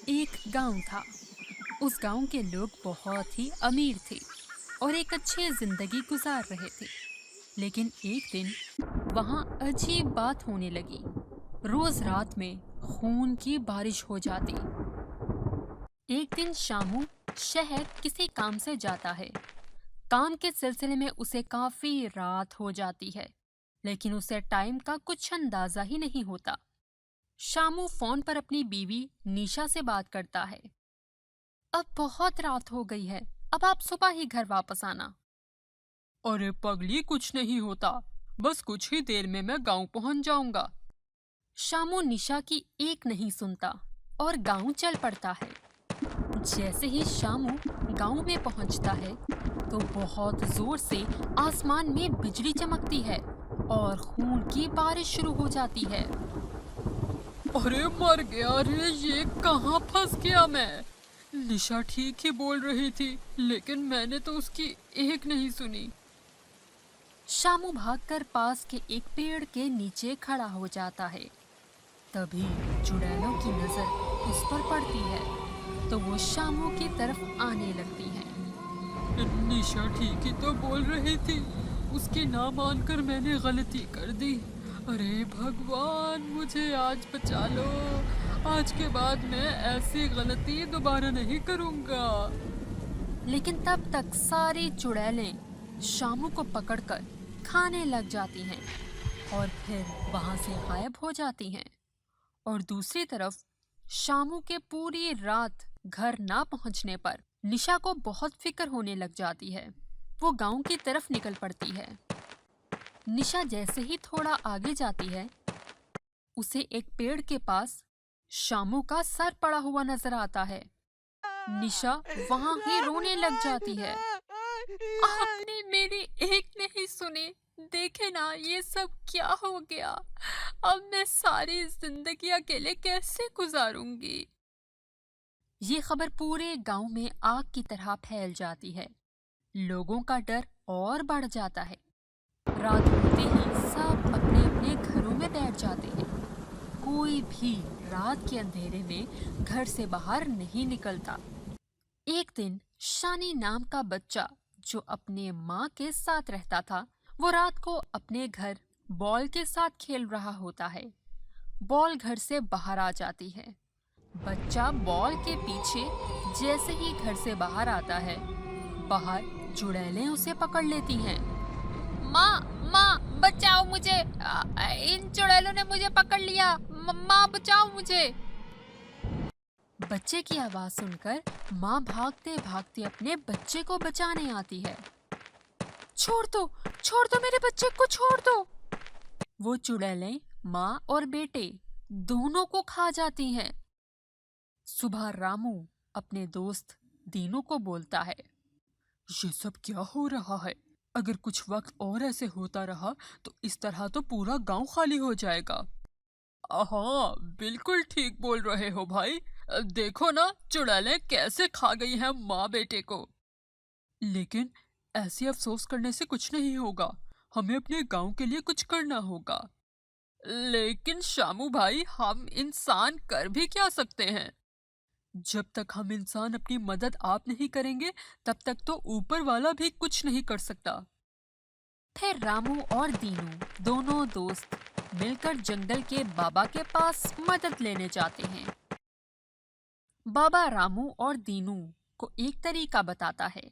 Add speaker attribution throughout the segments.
Speaker 1: एक गांव था। उस गांव के लोग बहुत ही अमीर थे और एक अच्छी जिंदगी गुजार रहे थे। लेकिन एक दिन वहां अजीब बात होने लगी। रोज रात में खून की बारिश हो जाती। एक दिन शामू शहर किसी काम से जाता है। काम के सिलसिले में उसे काफी रात हो जाती है, लेकिन उसे टाइम का कुछ अंदाजा ही नहीं होता। शामू फोन पर अपनी बीवी निशा से बात करता है। अब बहुत रात हो गई है, अब आप सुबह ही घर वापस आना।
Speaker 2: अरे पगली, कुछ नहीं होता। बस कुछ ही देर में मैं गांव पहुंच जाऊंगा।
Speaker 1: शामू निशा की एक नहीं सुनता और गांव चल पड़ता है। जैसे ही शामू गांव में पहुंचता है तो बहुत जोर से आसमान में बिजली चमकती है और खून की बारिश शुरू हो जाती है।
Speaker 2: अरे मर गया रे, ये कहाँ फंस गया मैं। निशा ठीक ही बोल रही थी, लेकिन मैंने तो उसकी एक नहीं सुनी।
Speaker 1: शामू भागकर पास के एक पेड़ के नीचे खड़ा हो जाता है। तभी चुड़ैलों की नजर उस पर पड़ती है तो वो शामू की तरफ आने लगती हैं।
Speaker 2: निशा ठीक ही तो बोल रही थी, उसकी ना मानकर मैंने गलती कर दी। अरे भगवान, मुझे आज बचा लो। आज के बाद मैं ऐसी गलती दोबारा नहीं करूंगा।
Speaker 1: लेकिन तब तक सारी चुड़ैलें शामू को पकड़कर खाने लग जाती हैं और फिर वहां से गायब हो जाती हैं। और दूसरी तरफ शामू के पूरी रात घर ना पहुंचने पर निशा को बहुत फिक्र होने लग जाती है। वो गांव की तरफ निकल पड़ती है। निशा जैसे ही थोड़ा आगे जाती है, उसे एक पेड़ के पास शामू का सर पड़ा हुआ नजर आता है। निशा वहां ही रोने लग जाती है। आपने मेरी एक नहीं सुनी। देखे ना, ये सब क्या हो गया। अब मैं सारी जिंदगी अकेले कैसे गुजारूंगी। ये खबर पूरे गांव में आग की तरह फैल जाती है। लोगों का डर और बढ़ जाता है। रात होते ही सब अपने अपने घरों में बैठ जाते हैं। कोई भी रात के अंधेरे में घर से बाहर नहीं निकलता। एक दिन शानी नाम का बच्चा, जो अपने माँ के साथ रहता था, वो रात को अपने घर बॉल के साथ खेल रहा होता है। बॉल घर से बाहर आ जाती है। बच्चा बॉल के पीछे जैसे ही घर से बाहर आता है, बाहर चुड़ैलें उसे पकड़ लेती हैं। माँ, माँ बचाओ मुझे, इन चुड़ैलों ने मुझे पकड़ लिया। माँ बचाओ मुझे। बच्चे की आवाज सुनकर माँ भागते भागते अपने बच्चे को बचाने आती है। छोड़ दो मेरे बच्चे को, छोड़ दो। वो चुड़ैलें माँ और बेटे दोनों को खा जाती हैं। सुबह रामू अपने दोस्त दीनू को बोलता है,
Speaker 2: ये सब क्या हो रहा है? अगर कुछ वक्त और ऐसे होता रहा तो इस तरह तो पूरा गांव खाली हो जाएगा। हाँ, बिल्कुल ठीक बोल रहे हो भाई। देखो ना, चुड़ैलें कैसे खा गई हैं माँ बेटे को। लेकिन ऐसे अफसोस करने से कुछ नहीं होगा। हमें अपने गांव के लिए कुछ करना होगा। लेकिन शामू भाई, हम इंसान कर भी क्या सकते हैं? जब तक हम इंसान अपनी मदद आप नहीं करेंगे, तब तक तो ऊपर वाला भी कुछ नहीं कर सकता।
Speaker 1: फिर रामू और दीनू दोनों दोस्त मिलकर जंगल के बाबा के पास मदद लेने जाते हैं। बाबा रामू और दीनू को एक तरीका बताता है।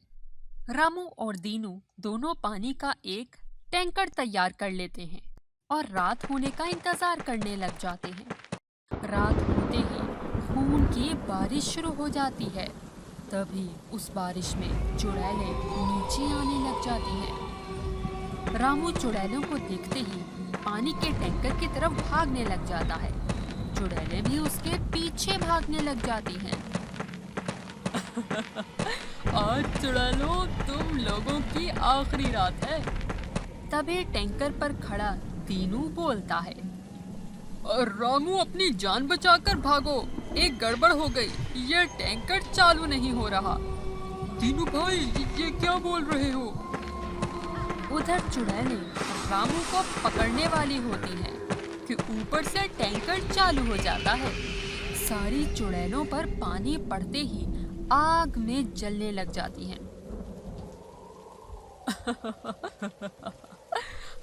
Speaker 1: रामू और दीनू दोनों पानी का एक टैंकर तैयार कर लेते हैं और रात होने का इंतजार करने लग जाते हैं। रात होते ही खून की बारिश शुरू हो जाती है। तभी उस बारिश में चुड़ैलें नीचे आने लग जाती हैं। रामू चुड़ैलों को देखते ही पानी के टैंकर की तरफ भागने लग जाता है। चुड़ैलें भी उसके पीछे भागने लग जाती हैं।
Speaker 2: आज चुड़ैलों, तुम लोगों की आखिरी रात है।
Speaker 1: तभी टैंकर पर खड़ा दीनू बोलता है,
Speaker 2: और रामू, अपनी जान बचाकर भागो। एक गड़बड़ हो गई, ये टैंकर चालू नहीं हो रहा। दीनू भाई, ये क्या बोल रहे हो?
Speaker 1: उधर चुड़ैलें रामू को पकड़ने वाली होती हैं कि ऊपर से टैंकर चालू हो जाता है। सारी चुड़ैलों पर पानी पड़ते ही आग में जलने लग जाती हैं।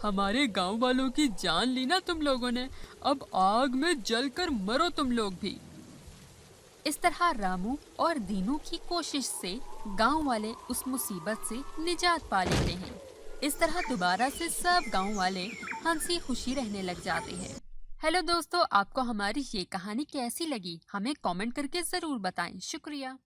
Speaker 2: हमारे गांव वालों की जान ली ना तुम लोगों ने। अब आग में जलकर मरो तुम लोग भी।
Speaker 1: इस तरह रामू और दीनू की कोशिश से गांव वाले उस मुसीबत से निजात पा लेते हैं। इस तरह दोबारा से सब गांव वाले हंसी खुशी रहने लग जाते हैं। हेलो दोस्तों, आपको हमारी ये कहानी कैसी लगी? हमें कमेंट करके जरूर बताएं। शुक्रिया।